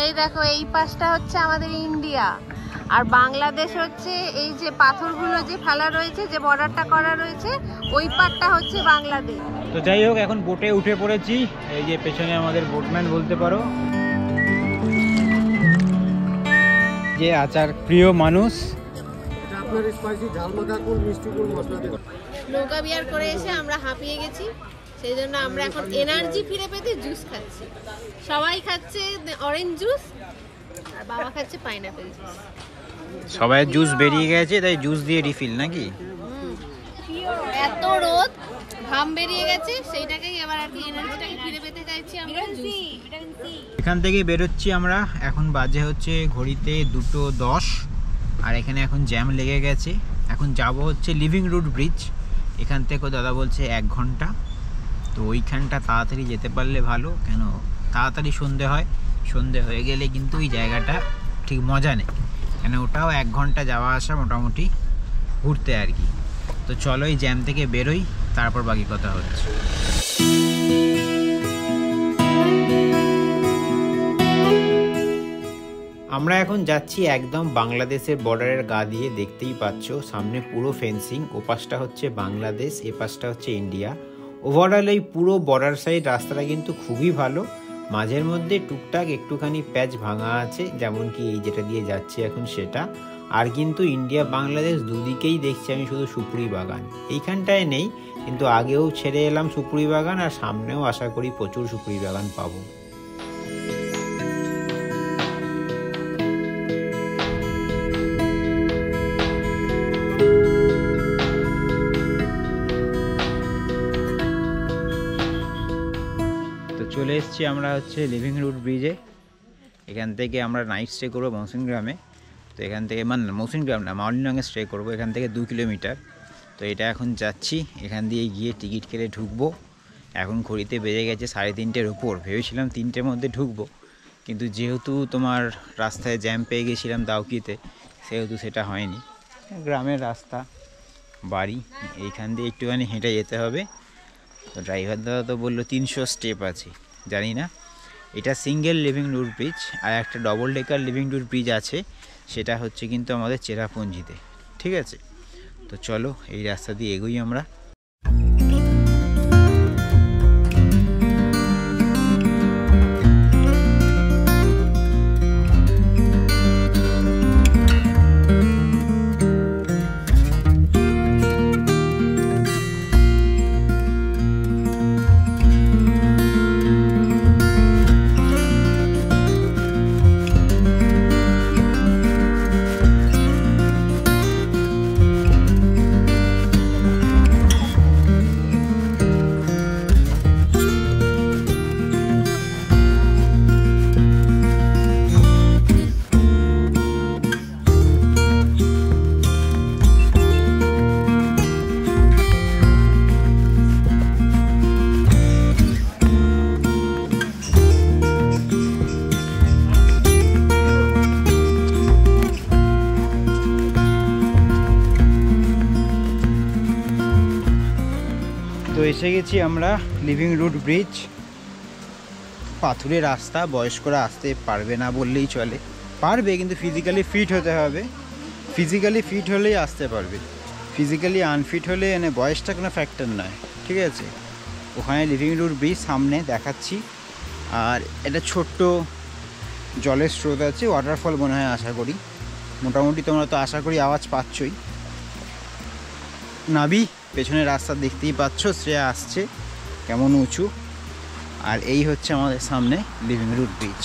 এই দেখো, এই পাশটা হচ্ছে আমাদের ইন্ডিয়া, আর বাংলাদেশ হচ্ছে এই যে পাথরগুলো যে ফেলা রয়েছে, যে বর্ডারটা করা রয়েছে, ওই পাটটা হচ্ছে বাংলাদেশ। তো যাই হোক, এখন বোটে উঠে পড়েছি। এই যে পেছনে আমাদের বোটম্যান বলতে পারো, যে আচার প্রিয় মানুষ। নৌকা বিহার করে এসে আমরা হাঁপিয়ে গেছি, সেই জন্য আমরা এখন এনার্জি ফিরে পেতে জুস খাচ্ছি। সবাই খাচ্ছে অরেঞ্জ জুস, আর বাবা খাচ্ছে পাইনাপেল জুস। সবাই জুস বেরিয়ে গেছে, তাই জুস দিয়ে রিফিল নাকি? এত রোদ, ঘাম বেরিয়ে গেছে, সেইটাকেই এবার আর কি এনার্জিটাকে ফিরে পেতে চাইছি আমরা। এখান থেকে বেরোচ্ছি আমরা, এখন বাজে হচ্ছে ঘড়িতে 2:10, আর এখানে এখন জ্যাম লেগে গেছে। এখন যাব হচ্ছে লিভিং রুট ব্রিজ, এখান থেকে দাদা বলছে 1 ঘন্টা। তো ওইখানটা তাড়াতাড়ি যেতে পারলে ভালো, কেন তাড়াতাড়ি সন্ধে হয়, সন্ধে হয়ে গেলে কিন্তু এই জায়গাটা ঠিক মজা নেই, কেন ওটাও 1 ঘন্টা যাওয়া আসা মোটামুটি ঘুরতে আর কি। তো চলো এই জ্যাম থেকে বেরোই, তারপর বাকি কথা হচ্ছে। আমরা এখন যাচ্ছি একদম বাংলাদেশের বর্ডারের গা দিয়ে, দেখতেই পাচ্ছ সামনে পুরো ফেন্সিং, ও পাশটা হচ্ছে বাংলাদেশ, এ পাশটা হচ্ছে ইন্ডিয়া। ওভারঅল এই পুরো বর্ডার সাইড রাস্তাটা কিন্তু খুবই ভালো, মাঝের মধ্যে টুকটাক একটুখানি প্যাচ ভাঙা আছে, যেমন কি এই যেটা দিয়ে যাচ্ছে এখন সেটা। আর কিন্তু ইন্ডিয়া বাংলাদেশ দুদিকেই দেখছি আমি শুধু সুপুরি বাগান, এইখানটায় নেই, কিন্তু আগেও ছেড়ে এলাম সুপুরি বাগান, আর সামনেও আশা করি প্রচুর সুপুরি বাগান পাবো। চলে এসেছি আমরা হচ্ছে লিভিং রুট ব্রিজে। এখান থেকে আমরা নাইট স্টে করবো মৌসিনগ্রামে। তো এখান থেকে মৌসিনগ্রাম না, মাউলিনঙে স্টে করবো, এখান থেকে 2 কিলোমিটার। তো এটা এখন যাচ্ছি, এখান দিয়ে গিয়ে টিকিট কেটে ঢুকবো। এখন ঘড়িতে বেজে গেছে 3:30-এর উপর, ভেবেছিলাম 3টের মধ্যে ঢুকবো, কিন্তু যেহেতু তোমার রাস্তায় জ্যাম পেয়ে গেছিলাম দাউকিতে, সেহেতু সেটা হয়নি। গ্রামের রাস্তা, বাড়ি, এইখান দিয়ে একটুখানি হেঁটে যেতে হবে। তো ড্রাইভার দাদা তো বললো 300 স্টেপ আছে, জানি না। এটা সিঙ্গেল লিভিং রুট ব্রিজ, আর একটা double decker living root bridge আছে, সেটা হচ্ছে কিন্তু আমাদের চেরাপুঞ্জিতে, ঠিক আছে। তো চলো এই রাস্তা দিয়ে এগোই আমরা। তো এসে গেছি আমরা লিভিং রুট ব্রিজ। পাথুরে রাস্তা, বয়স্করা আসতে পারবে না বললেই চলে, পারবে কিন্তু ফিজিক্যালি ফিট হতে হবে, ফিজিক্যালি ফিট হলেই আসতে পারবে, ফিজিক্যালি আনফিট হলে বয়সটা কোনো ফ্যাক্টর নয়, ঠিক আছে। ওখানে লিভিং রুট ব্রিজ সামনে দেখাচ্ছি, আর এটা ছোট্ট জলের স্রোত আছে, ওয়াটারফল মনে হয় আশা করি। মোটামুটি তোমরা তো আশা করি আওয়াজ পাচ্ছই। নাবি, পেছনের রাস্তা দেখতেই পাচ্ছ, শ্রেয়া আসছে কেমন উঁচু। আর এই হচ্ছে আমাদের সামনে লিভিং রুট ব্রিজ।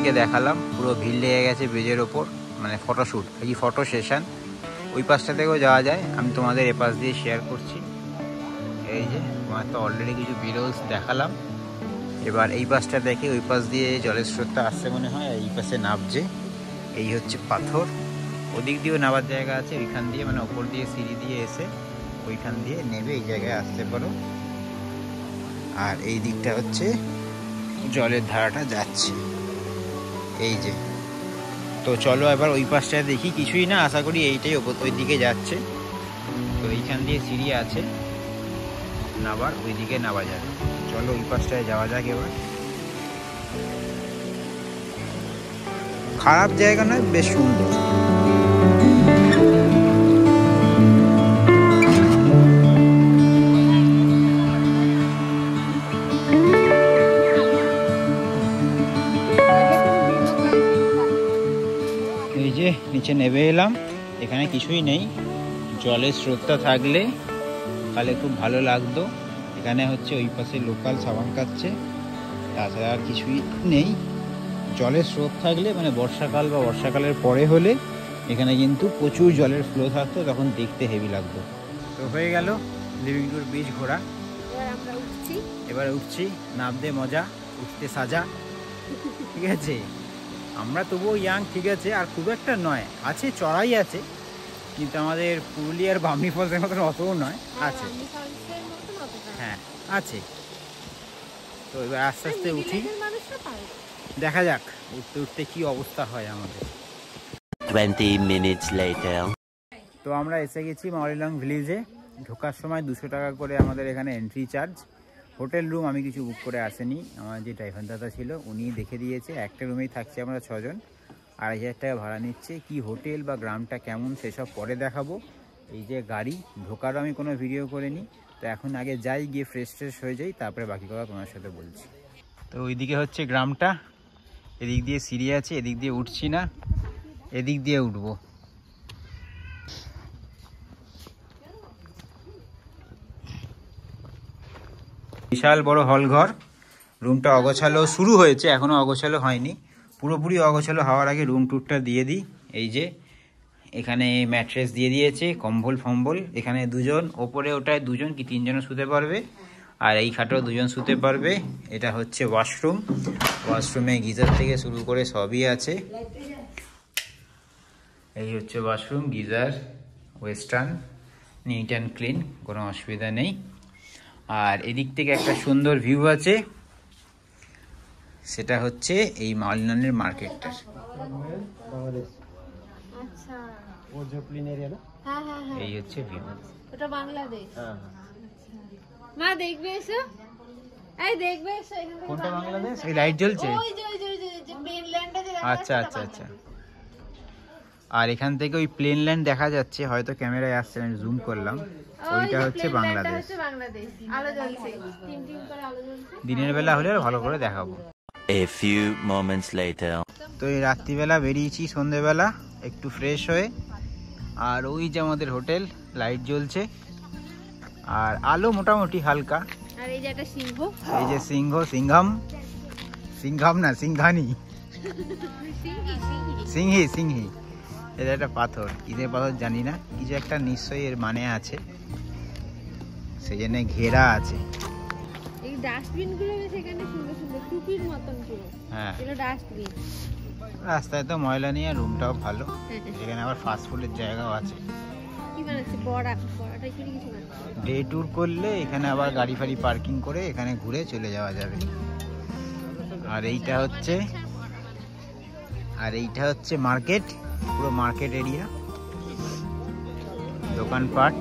তোমাদেরকে দেখালাম, পুরো ভিড় লেগে গেছে ব্রিজের ওপর, মানে ফটোশ্যুট, এই ফটো সেশন। ওই পাশটা থেকেও যাওয়া যায়, আমি তোমাদের এ পাশ দিয়ে শেয়ার করছি। এই যে তোমার তো অলরেডি কিছু ভিডিওস দেখালাম, এবার এই পাশটা দেখে ওই পাশ দিয়ে জলের স্রোতটা আসছে মনে হয়, এই পাশে নামছে। এই হচ্ছে পাথর, ওদিক দিয়েও নামার জায়গা আছে, ওইখান দিয়ে মানে ওপর দিয়ে সিঁড়ি দিয়ে এসে ওইখান দিয়ে নেমে এই জায়গায় আসতে পারো। আর এই দিকটা হচ্ছে জলের ধারাটা যাচ্ছে, এই যে। তো চলো এবার ওই পাশটায় দেখি, কিছুই না আশা করি এইটাই ওই দিকে যাচ্ছে। তো এইখান দিয়ে সিঁড়ি আছে নাবার, ওই দিকে নামা যাবে। চলো ওই পাশটায় যাওয়া যাক এবার। খারাপ জায়গা নয়, বেশ সুন্দর। এই যে নিচে নেমে এলাম, এখানে কিছুই নেই, জলের স্রোতটা থাকলে তাহলে খুব ভালো লাগতো। এখানে হচ্ছে ওই পাশে লোকাল সাবান কাটছে, তাছাড়া আর কিছুই নেই। জলের স্রোত থাকলে মানে বর্ষাকাল বা বর্ষাকালের পরে হলে এখানে কিন্তু প্রচুর জলের ফ্লো থাকতো, তখন দেখতে হেভি লাগতো। তো হয়ে গেল লিভিং রুট ব্রিজ ঘোরা। এবার উঠছি, নামতে মজা, উঠতে সাজা, ঠিক আছে। আমরা তবুও ইয়াং, ঠিক আছে, আর খুব একটা নয়, আছে চড়াই আছে, কিন্তু আমাদের পুরুলিয়ার বামনি ফলসের মতন অতও নয়, আছে, হ্যাঁ আছে। তো এবার আস্তে আস্তে উঠি, দেখা যাক উঠতে উঠতে কি অবস্থা হয় আমাদের। 20 minutes later. তো আমরা এসে গেছি মাওলিলং ভিলেজে। ঢোকার সময় 200 টাকা করে আমাদের এখানে এন্ট্রি চার্জ। হোটেল রুম আমি কিছু বুক করে আসেনি, আমার যে ড্রাইভার দাদা ছিল উনি দেখে দিয়েছে। একটা রুমেই থাকছি আমরা 6 জন, 2,500 টাকা ভাড়া নিচ্ছে। কি হোটেল বা গ্রামটা কেমন সেসব পরে দেখাবো। এই যে গাড়ি ঢোকারও আমি কোনো ভিডিও করিনি, তো এখন আগে যাই, গিয়ে ফ্রেশ ট্রেশ হয়ে যাই, তারপরে বাকি কথা তোমার সাথে বলছি। তো ওইদিকে হচ্ছে গ্রামটা, এদিক দিয়ে সিঁড়ি আছে, এদিক দিয়ে উঠছি না, এদিক দিয়ে উঠবো। বিশাল বড় হল ঘর, রুমটা অগোছালো শুরু হয়েছে, এখনো অগোছালো হয়নি, পুরোপুরি অগোছালো হওয়ার আগে রুম ট্যুরটা দিয়ে দিই। এই যে এখানে ম্যাট্রেস দিয়ে দিয়েছে, কম্বল ফম্বল, এখানে 2 জন, ওপরে ওটায় 2 জন কি 3 জনও শুতে পারবে, আর এই খাটেও 2 জন শুতে পারবে। এটা হচ্ছে ওয়াশরুম, ওয়াশরুমে গিজার থেকে শুরু করে সবই আছে। এই হচ্ছে washroom, geyser, western, neat and clean, কোনো অসুবিধা নেই। আর এদিক থেকে একটা সুন্দর ভিউ আছে, সেটা হচ্ছে এই মাওলিলংয়ের মার্কেটটা। এই হচ্ছে ভিউ, ওটা বাংলাদেশ। মা দেখবে এসো, এই দেখবে এসো। কোনটা বাংলাদেশ? এই লাইট জ্বলছে, ওই যে মেইনল্যান্ডটা যে দেখা আচ্ছা আচ্ছা আচ্ছা। আর এখান থেকে ওই প্লেন ল্যান্ড দেখা যাচ্ছে, হয়তো ক্যামেরায় আসছে, আমি জুম করলাম, ওইটা হচ্ছে বাংলাদেশ। আলো জ্বলছে, টিম টিম করে আলো জ্বলছে। দিনের বেলা হলে ভালো করে দেখাবো। A few moments later. তো এই রাত্রিবেলা বেরিয়েছি, সন্ধেবেলা একটু ফ্রেশ হয়ে। আর ওই যে আমাদের হোটেল, লাইট জ্বলছে আর আলো মোটামুটি হালকা। আর এই যে একটা সিংহ, এই যে সিংহ, সিংঘাম না সিংঘানি, সিংহি সিংহি। এটা একটা পাথর, কিসের পাথর জানি না, কিছু একটা নিশ্চয়ই এর মানে আছে, সেই জন্য ঘেরা আছে। এই ডাস্টবিন গুলো সেখানে সুন্দর সুন্দর টুপির মতন পুরো, হ্যাঁ এগুলো ডাস্টবিন। রাস্তায় তো ময়লা নিয়ে, রুমটাও ভালো, এখানে আবার ফাস্ট ফুডের জায়গাও আছে। কি বানাচ্ছে? বড়াটা কি কিছু না। ডে ট্যুর করলে এখানে আবার গাড়ি ফাড়ি পার্কিং করে এখানে ঘুরে চলে যাওয়া যাবে। আর এইটা হচ্ছে মার্কেট, পুরো মার্কেট এরিয়া, দোকানপাট।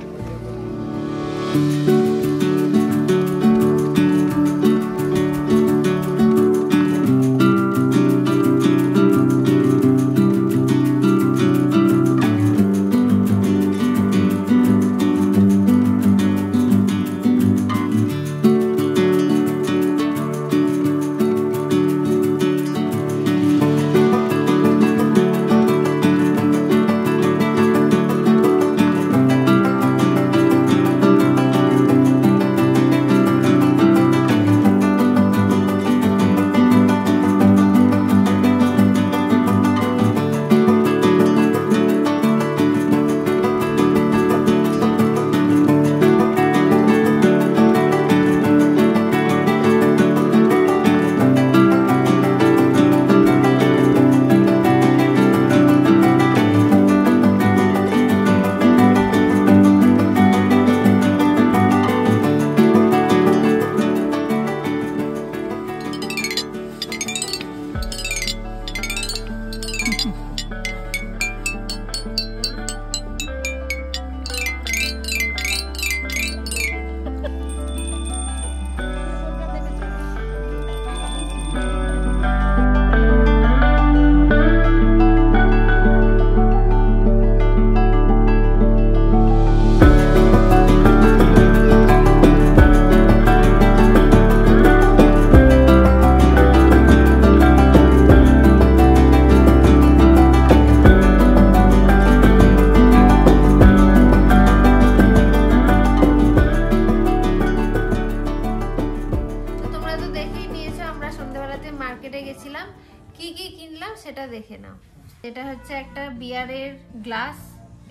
এটা হচ্ছে একটা বিয়ারের গ্লাস,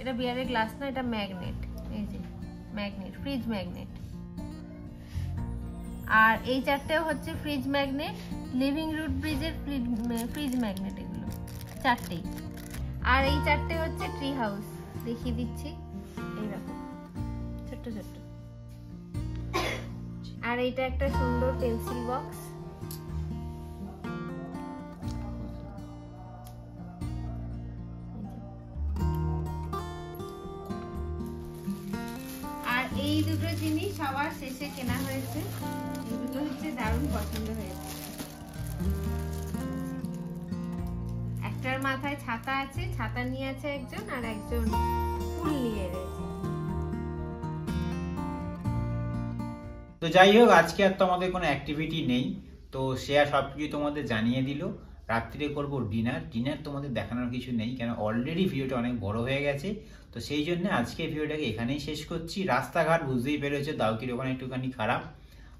এটা বিয়ারের গ্লাস না, এটা ম্যাগনেট, এই যে ম্যাগনেট, ফ্রিজ ম্যাগনেট। আর এই চারটেও হচ্ছে ফ্রিজ ম্যাগনেট, লিভিং রুট ব্রিজের ফ্রিজ ম্যাগনেট, এগুলো চারটেই। আর এই চারটে হচ্ছে ট্রি হাউস, দেখিয়ে দিচ্ছি এইরকম ছোট্ট ছোট্ট। আর এইটা একটা সুন্দর পেন্সিল বক্স। আর এই দুটো জিনিস সবার শেষে কেনা হয়েছে, এই দুটো হচ্ছে দারুণ পছন্দ হয়েছে। একটার মাথায় ছাতা আছে, ছাতা নিয়ে আছে একজন, আর একজন ফুল নিয়ে রয়েছে। তো যাই হোক, আজকে আর তো আমাদের কোনো অ্যাক্টিভিটি নেই, তো সে আর সব কিছু তোমাদের জানিয়ে দিল। রাত্রিরে করবো ডিনার তোমাদের দেখানোর কিছু নেই, কেন অলরেডি ভিডিওটা অনেক বড় হয়ে গেছে। তো সেই জন্য আজকে ভিডিওটাকে এখানেই শেষ করছি। রাস্তাঘাট বুঝতেই পেরেছো দাউকির ওখানে একটুখানি খারাপ।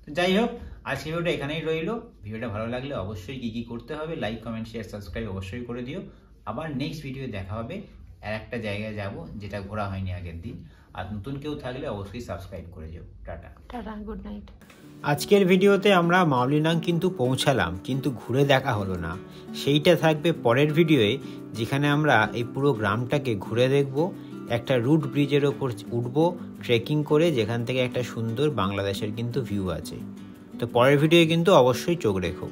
তো যাই হোক, আজকে ভিডিওটা এখানেই রইলো। ভিডিওটা ভালো লাগলে অবশ্যই কি করতে হবে, লাইক কমেন্ট শেয়ার সাবস্ক্রাইব অবশ্যই করে দিও। আবার নেক্সট ভিডিও দেখা হবে, আর একটা জায়গায় যাব যেটা ঘোরা হয়নি আগের দিন। আর নতুন কেউ থাকলে অবশ্যই সাবস্ক্রাইব করে যাও। Tata tata, good night. আজকের ভিডিওতে আমরা মাউলিনাং কিন্তু পৌঁছালাম, কিন্তু ঘুরে দেখা হলো না। সেইটা থাকবে পরের ভিডিওয়ে, যেখানে আমরা এই পুরো গ্রামটাকে ঘুরে দেখব, একটা রুট ব্রিজের ওপর উঠবো ট্রেকিং করে, যেখান থেকে একটা সুন্দর বাংলাদেশের কিন্তু ভিউ আছে। তো পরের ভিডিওয়ে কিন্তু অবশ্যই চোখ রেখো।